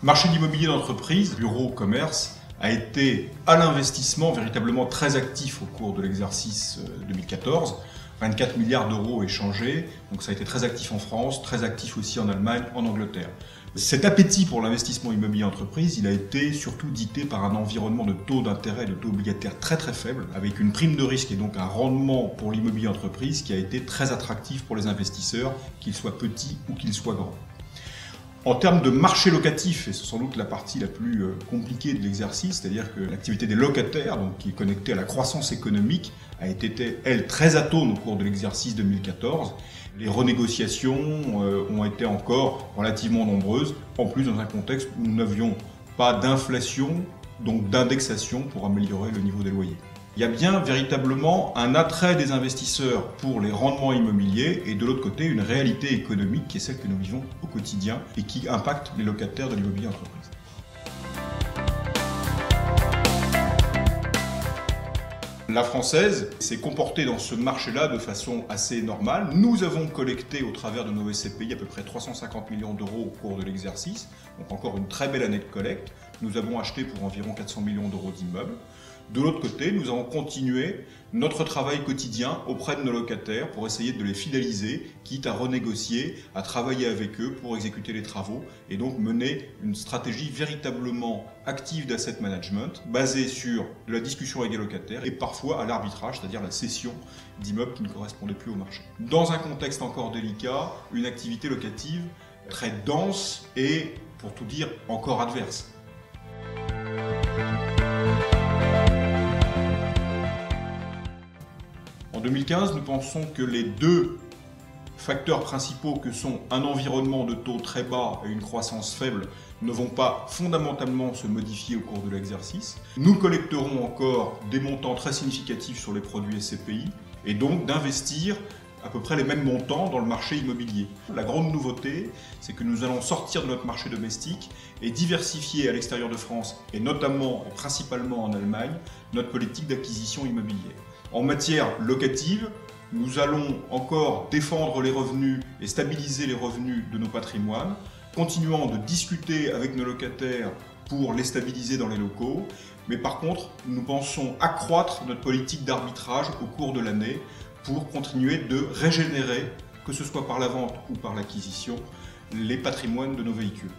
Le marché de l'immobilier d'entreprise, bureau, commerce, a été à l'investissement véritablement très actif au cours de l'exercice 2014. 24 milliards d'euros échangés, donc ça a été très actif en France, très actif aussi en Allemagne, en Angleterre. Cet appétit pour l'investissement immobilier entreprise, il a été surtout dicté par un environnement de taux d'intérêt, de taux obligataires très très faible, avec une prime de risque et donc un rendement pour l'immobilier entreprise qui a été très attractif pour les investisseurs, qu'ils soient petits ou qu'ils soient grands. En termes de marché locatif, et c'est sans doute la partie la plus compliquée de l'exercice, c'est-à-dire que l'activité des locataires, donc qui est connectée à la croissance économique, a été, elle, très atone au cours de l'exercice 2014. Les renégociations ont été encore relativement nombreuses, en plus dans un contexte où nous n'avions pas d'inflation, donc d'indexation pour améliorer le niveau des loyers. Il y a bien véritablement un attrait des investisseurs pour les rendements immobiliers et de l'autre côté une réalité économique qui est celle que nous vivons au quotidien et qui impacte les locataires de l'immobilier entreprise. La Française s'est comportée dans ce marché-là de façon assez normale. Nous avons collecté au travers de nos SCPI à peu près 350 millions d'euros au cours de l'exercice, donc encore une très belle année de collecte. Nous avons acheté pour environ 400 millions d'euros d'immeubles. De l'autre côté, nous avons continué notre travail quotidien auprès de nos locataires pour essayer de les fidéliser, quitte à renégocier, à travailler avec eux pour exécuter les travaux et donc mener une stratégie véritablement active d'asset management basée sur la discussion avec les locataires et parfois à l'arbitrage, c'est-à-dire la cession d'immeubles qui ne correspondaient plus au marché. Dans un contexte encore délicat, une activité locative très dense et, pour tout dire, encore adverse. En 2015, nous pensons que les deux facteurs principaux que sont un environnement de taux très bas et une croissance faible ne vont pas fondamentalement se modifier au cours de l'exercice. Nous collecterons encore des montants très significatifs sur les produits SCPI et donc d'investir à peu près les mêmes montants dans le marché immobilier. La grande nouveauté, c'est que nous allons sortir de notre marché domestique et diversifier à l'extérieur de France, et notamment et principalement en Allemagne, notre politique d'acquisition immobilière. En matière locative, nous allons encore défendre les revenus et stabiliser les revenus de nos patrimoines, continuant de discuter avec nos locataires pour les stabiliser dans les locaux. Mais par contre, nous pensons accroître notre politique d'arbitrage au cours de l'année pour continuer de régénérer, que ce soit par la vente ou par l'acquisition, les patrimoines de nos véhicules.